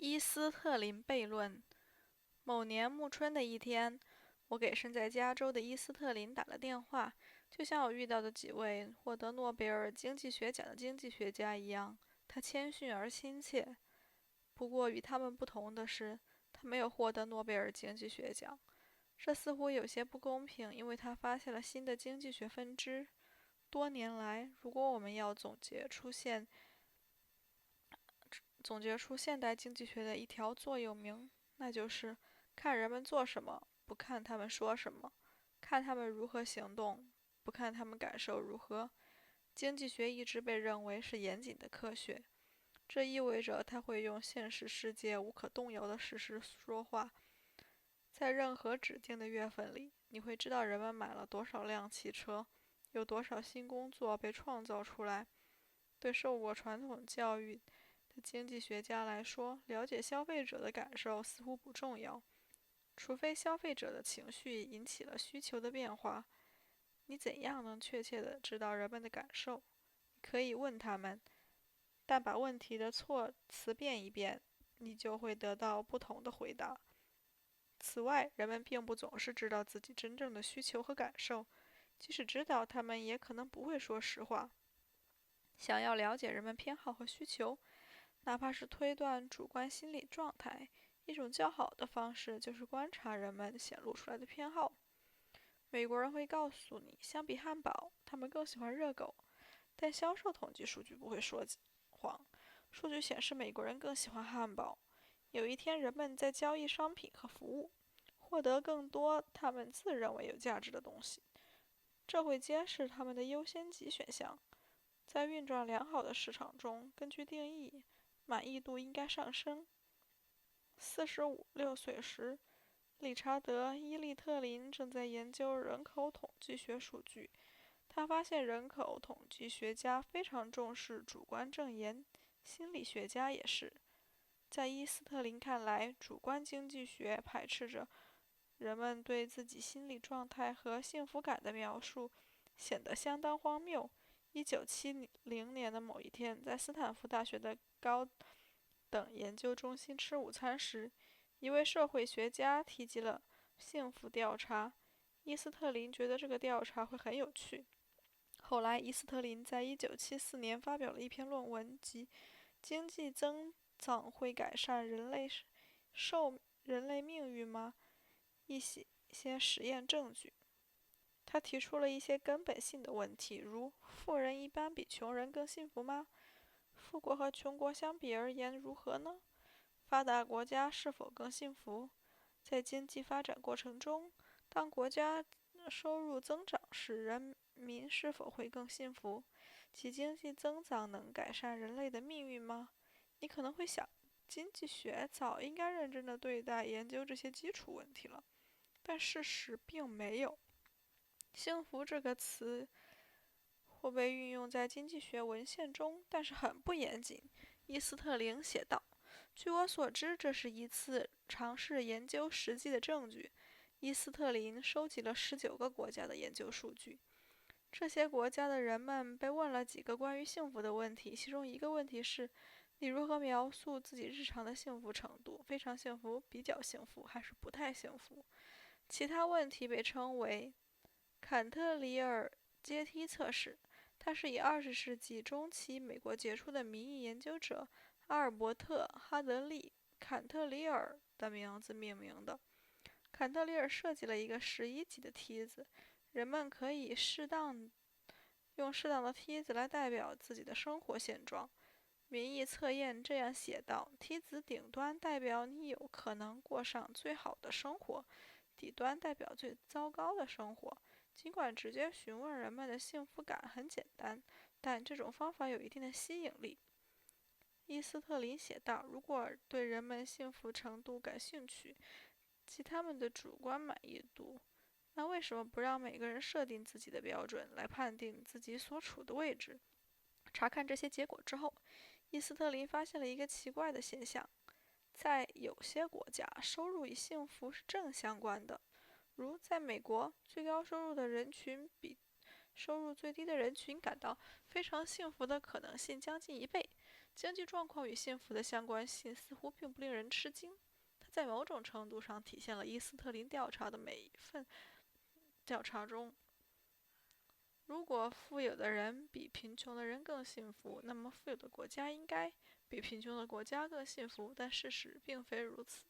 伊斯特林悖论。某年暮春的一天，我给身在加州的伊斯特林打了电话，就像我遇到的几位获得诺贝尔经济学奖的经济学家一样，他谦逊而亲切。不过与他们不同的是，他没有获得诺贝尔经济学奖，这似乎有些不公平，因为他发现了新的经济学分支。多年来，如果我们要总结出现代经济学的一条座右铭，那就是看人们做什么，不看他们说什么；看他们如何行动，不看他们感受如何。经济学一直被认为是严谨的科学，这意味着它会用现实世界无可动摇的事实说话。在任何指定的月份里，你会知道人们买了多少辆汽车，有多少新工作被创造出来。对受过传统教育的经济学家来说，了解消费者的感受似乎不重要，除非消费者的情绪引起了需求的变化。你怎样能确切地知道人们的感受？你可以问他们，但把问题的措辞变一变，你就会得到不同的回答。此外，人们并不总是知道自己真正的需求和感受，即使知道，他们也可能不会说实话。想要了解人们偏好和需求，哪怕是推断主观心理状态，一种较好的方式就是观察人们显露出来的偏好。美国人会告诉你，相比汉堡，他们更喜欢热狗，但销售统计数据不会说谎。数据显示，美国人更喜欢汉堡。有一天，人们在交易商品和服务，获得更多他们自认为有价值的东西，这会揭示他们的优先级选项。在运转良好的市场中，根据定义，满意度应该上升。46岁时，理查德·伊利特林正在研究人口统计学数据。他发现人口统计学家非常重视主观证言，心理学家也是。在伊斯特林看来，主观经济学排斥着人们对自己心理状态和幸福感的描述，显得相当荒谬。1970年的某一天，在斯坦福大学的高等研究中心吃午餐时，一位社会学家提及了幸福调查。伊斯特林觉得这个调查会很有趣。后来，伊斯特林在1974年发表了一篇论文，即经济增长会改善人类命运吗？一些实验证据。他提出了一些根本性的问题，如富人一般比穷人更幸福吗？富国和穷国相比而言如何呢？发达国家是否更幸福？在经济发展过程中，当国家收入增长时，人民是否会更幸福？其经济增长能改善人类的命运吗？你可能会想，经济学早应该认真地对待研究这些基础问题了，但事实并没有。幸福这个词或被运用在经济学文献中，但是很不严谨。伊斯特林写道：“据我所知，这是一次尝试研究实际的证据。”伊斯特林收集了19个国家的研究数据，这些国家的人们被问了几个关于幸福的问题，其中一个问题是：你如何描述自己日常的幸福程度？非常幸福、比较幸福，还是不太幸福？其他问题被称为坎特里尔阶梯测试，它是以20世纪中期美国杰出的民意研究者阿尔伯特·哈德利·坎特里尔的名字命名的。坎特里尔设计了一个11级的梯子，人们可以用适当的梯子来代表自己的生活现状。民意测验这样写道：梯子顶端代表你有可能过上最好的生活，底端代表最糟糕的生活。尽管直接询问人们的幸福感很简单，但这种方法有一定的吸引力。伊斯特林写道：如果对人们幸福程度感兴趣，即他们的主观满意度，那为什么不让每个人设定自己的标准来判定自己所处的位置？查看这些结果之后，伊斯特林发现了一个奇怪的现象：在有些国家，收入与幸福是正相关的。如在美国，最高收入的人群比收入最低的人群感到非常幸福的可能性将近1倍。经济状况与幸福的相关性似乎并不令人吃惊，它在某种程度上体现了伊斯特林调查的每一份调查中。如果富有的人比贫穷的人更幸福，那么富有的国家应该比贫穷的国家更幸福，但事实并非如此。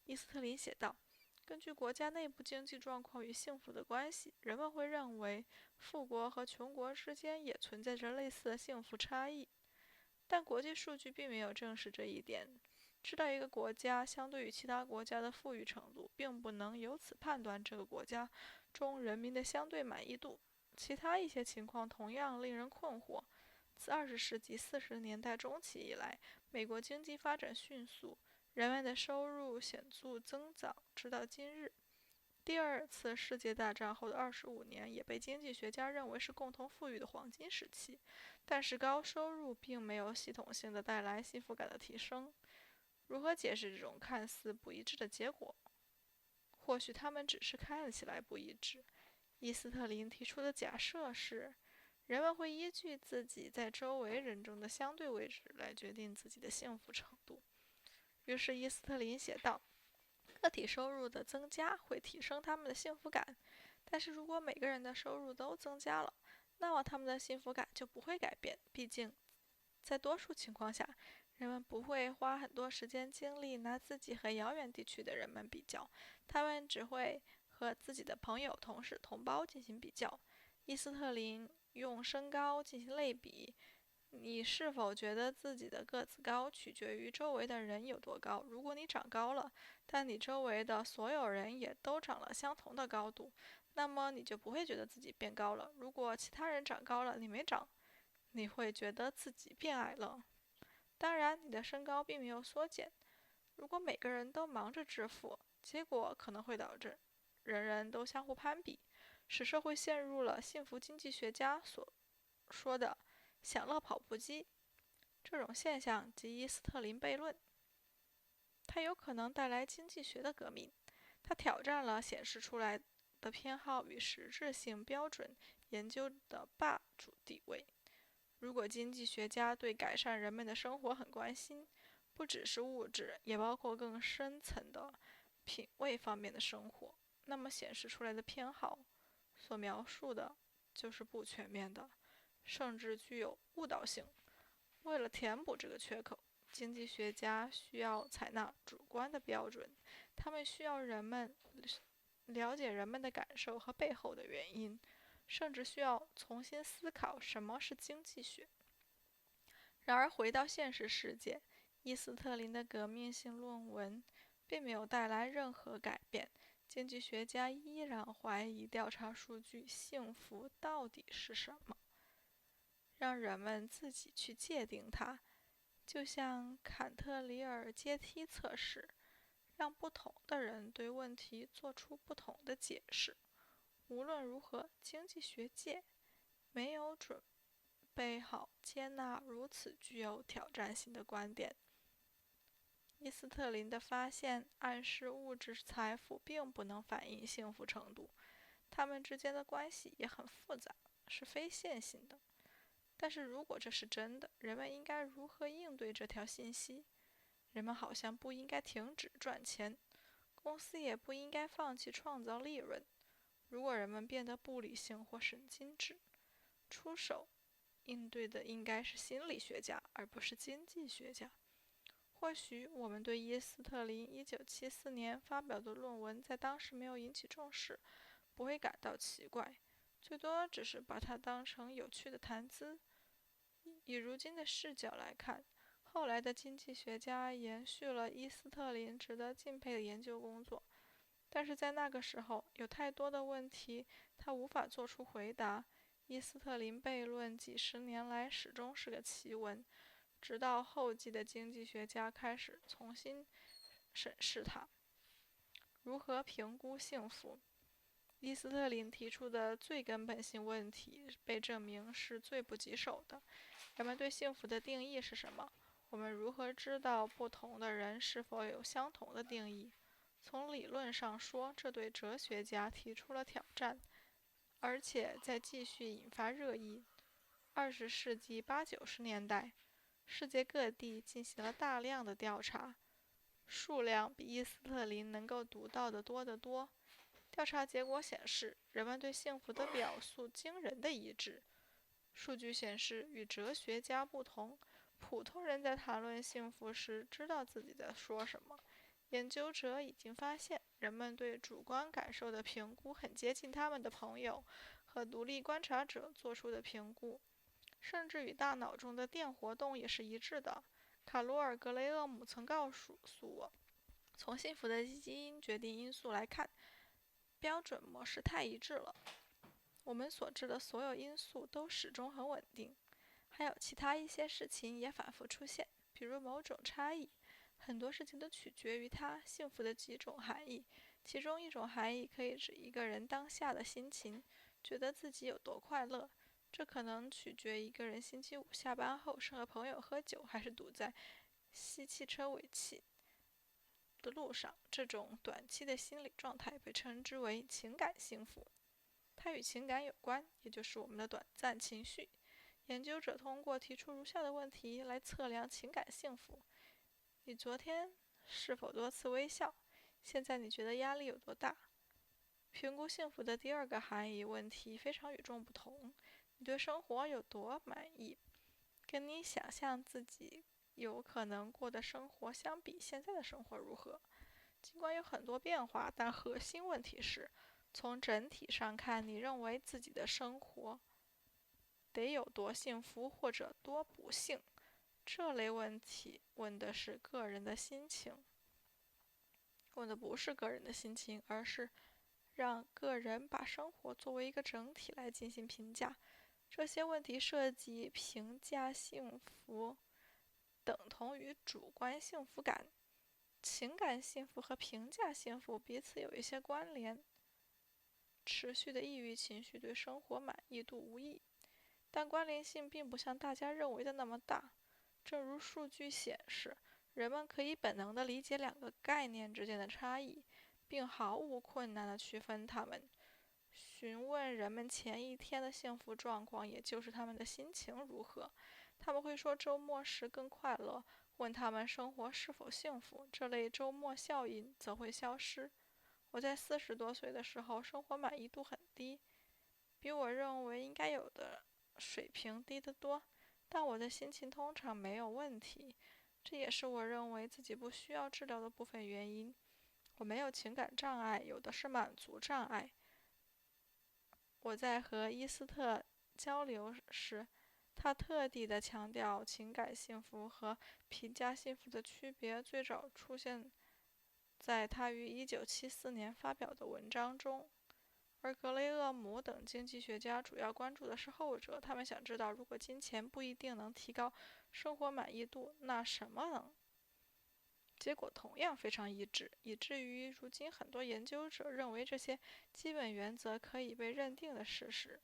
伊斯特林写道，根据国家内部经济状况与幸福的关系，人们会认为富国和穷国之间也存在着类似的幸福差异，但国际数据并没有证实这一点。知道一个国家相对于其他国家的富裕程度，并不能由此判断这个国家中人民的相对满意度。其他一些情况同样令人困惑。自20世纪40年代中期以来，美国经济发展迅速，人们的收入显著增长，直到今日。第二次世界大战后的25年也被经济学家认为是共同富裕的黄金时期，但是高收入并没有系统性的带来幸福感的提升。如何解释这种看似不一致的结果？或许他们只是看起来不一致。伊斯特林提出的假设是，人们会依据自己在周围人中的相对位置来决定自己的幸福程度。于是伊斯特林写道，个体收入的增加会提升他们的幸福感，但是如果每个人的收入都增加了，那么他们的幸福感就不会改变。毕竟，在多数情况下，人们不会花很多时间精力拿自己和遥远地区的人们比较，他们只会和自己的朋友、同事、同胞进行比较。伊斯特林用身高进行类比，你是否觉得自己的个子高，取决于周围的人有多高。如果你长高了，但你周围的所有人也都长了相同的高度，那么你就不会觉得自己变高了。如果其他人长高了，你没长，你会觉得自己变矮了。当然，你的身高并没有缩减。如果每个人都忙着致富，结果可能会导致人人都相互攀比，使社会陷入了幸福经济学家所说的享乐跑步机。这种现象即伊斯特林悖论，它有可能带来经济学的革命。它挑战了显示出来的偏好与实质性标准研究的霸主地位。如果经济学家对改善人们的生活很关心，不只是物质，也包括更深层的品味方面的生活，那么显示出来的偏好所描述的就是不全面的，甚至具有误导性。为了填补这个缺口，经济学家需要采纳主观的标准，他们需要人们了解人们的感受和背后的原因，甚至需要重新思考什么是经济学。然而，回到现实世界，伊斯特林的革命性论文并没有带来任何改变。经济学家依然怀疑调查数据幸福到底是什么，让人们自己去界定它，就像坎特里尔阶梯测试，让不同的人对问题做出不同的解释。无论如何，经济学界没有准备好接纳如此具有挑战性的观点。伊斯特林的发现暗示物质财富并不能反映幸福程度，它们之间的关系也很复杂，是非线性的。但是如果这是真的，人们应该如何应对这条信息？人们好像不应该停止赚钱，公司也不应该放弃创造利润。如果人们变得不理性或神经质，出手应对的应该是心理学家，而不是经济学家。或许我们对伊斯特林1974年发表的论文在当时没有引起重视，不会感到奇怪，最多只是把它当成有趣的谈资。以如今的视角来看，后来的经济学家延续了伊斯特林值得敬佩的研究工作，但是在那个时候，有太多的问题他无法做出回答。伊斯特林悖论几十年来始终是个奇闻，直到后继的经济学家开始重新审视它。如何评估幸福？伊斯特林提出的最根本性问题被证明是最不棘手的：人们对幸福的定义是什么？我们如何知道不同的人是否有相同的定义？从理论上说，这对哲学家提出了挑战，而且在继续引发热议。20世纪80、90年代，世界各地进行了大量的调查，数量比伊斯特林能够读到的多得多。调查结果显示，人们对幸福的表述惊人的一致。数据显示，与哲学家不同，普通人在谈论幸福时知道自己在说什么。研究者已经发现，人们对主观感受的评估很接近他们的朋友和独立观察者做出的评估，甚至与大脑中的电活动也是一致的。卡罗尔·格雷厄姆曾告诉我，从幸福的基因决定因素来看，标准模式太一致了。我们所知的所有因素都始终很稳定，还有其他一些事情也反复出现，比如某种差异。很多事情都取决于它幸福的几种含义，其中一种含义可以指一个人当下的心情，觉得自己有多快乐。这可能取决一个人星期五下班后是和朋友喝酒，还是堵在吸汽车尾气的路上。这种短期的心理状态被称之为情感幸福，它与情感有关，也就是我们的短暂情绪。研究者通过提出如下的问题来测量情感幸福：你昨天是否多次微笑？现在你觉得压力有多大？评估幸福的第二个含义问题非常与众不同：你对生活有多满意？跟你想象自己有可能过的生活相比，现在的生活如何？尽管有很多变化，但核心问题是，从整体上看，你认为自己的生活得有多幸福或者多不幸？这类问题问的是个人的心情，问的不是个人的心情，而是让个人把生活作为一个整体来进行评价。这些问题涉及评价幸福等同于主观幸福感。情感幸福和评价幸福彼此有一些关联。持续的抑郁情绪对生活满意度无益，但关联性并不像大家认为的那么大。正如数据显示，人们可以本能地理解两个概念之间的差异，并毫无困难地区分它们。询问人们前一天的幸福状况，也就是他们的心情如何，他们会说周末时更快乐。问他们生活是否幸福，这类周末效应则会消失。我在40多岁的时候，生活满意度很低，比我认为应该有的水平低得多，但我的心情通常没有问题，这也是我认为自己不需要治疗的部分原因。我没有情感障碍，有的是满足障碍。我在和伊斯特交流时，他特地地强调情感幸福和评价幸福的区别最早出现在他于1974年发表的文章中，而格雷厄姆等经济学家主要关注的是后者。他们想知道，如果金钱不一定能提高生活满意度，那什么能？结果同样非常一致，以至于如今很多研究者认为这些基本原则可以被认定的事实。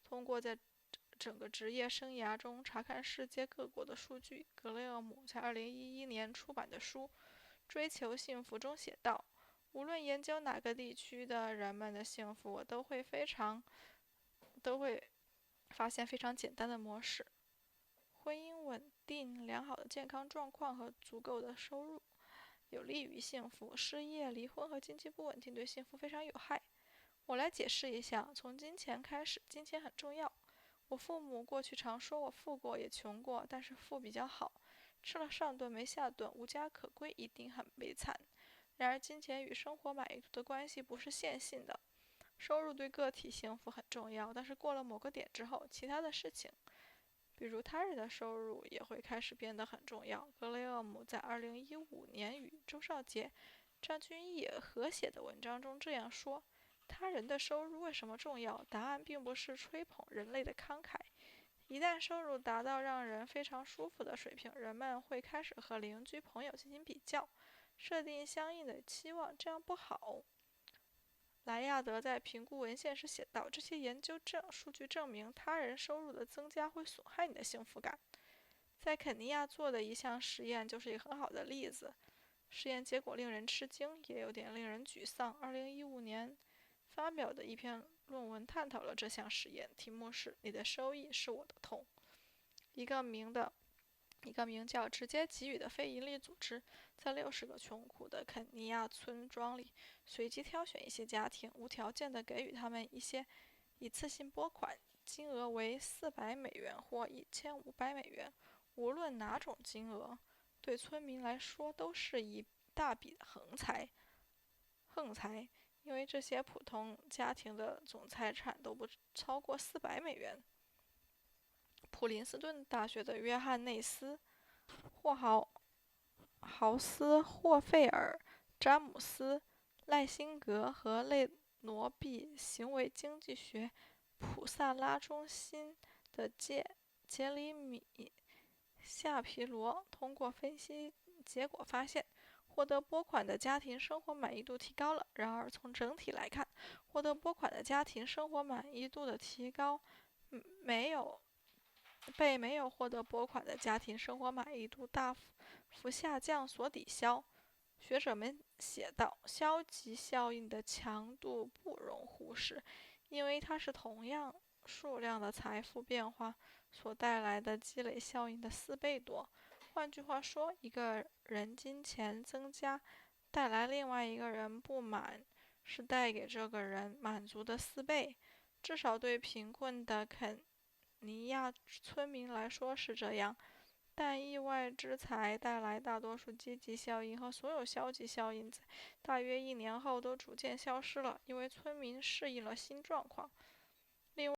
通过在整个职业生涯中查看世界各国的数据，格雷厄姆在2011年出版的书《追求幸福》中写道：无论研究哪个地区的人们的幸福，我都会发现非常简单的模式：婚姻稳定、良好的健康状况和足够的收入有利于幸福。失业、离婚和经济不稳定对幸福非常有害。我来解释一下，从金钱开始，金钱很重要。我父母过去常说我富过也穷过，但是富比较好，吃了上顿没下顿，无家可归，一定很悲惨。然而，金钱与生活满意度的关系不是线性的。收入对个体幸福很重要，但是过了某个点之后，其他的事情，比如他人的收入也会开始变得很重要。格雷厄姆在2015年与周少杰、张君毅合写的文章中这样说：他人的收入为什么重要？答案并不是吹捧人类的慷慨。一旦收入达到让人非常舒服的水平，人们会开始和邻居、朋友进行比较，设定相应的期望，这样不好。莱亚德在评估文献时写道：这些研究数据证明，他人收入的增加会损害你的幸福感。在肯尼亚做的一项实验就是一个很好的例子。实验结果令人吃惊，也有点令人沮丧。2015年发表的一篇论文探讨了这项实验，题目是"你的收益是我的痛"。一个名的一个名叫直接给予的非营利组织，在60个穷苦的肯尼亚村庄里，随机挑选一些家庭，无条件地给予他们一些一次性拨款，金额为$400或$1500，无论哪种金额，对村民来说都是一大笔的横财，因为这些普通家庭的总财产都不超过$400。普林斯顿大学的约翰内斯·豪斯、霍费尔、詹姆斯·赖辛格和内罗毕行为经济学普萨拉中心的杰里米·夏皮罗通过分析结果发现，获得拨款的家庭生活满意度提高了。然而，从整体来看，获得拨款的家庭生活满意度的提高没有获得拨款的家庭生活满意度大幅下降所抵消。学者们写道，消极效应的强度不容忽视，因为它是同样数量的财富变化所带来的积累效应的4倍多。换句话说，一个人金钱增加带来另外一个人不满，是带给这个人满足的4倍。至少对贫困的肯尼亚村民来说是这样。但意外之财带来大多数积极效应和所有消极效应在大约1年后都逐渐消失了，因为村民适应了新状况。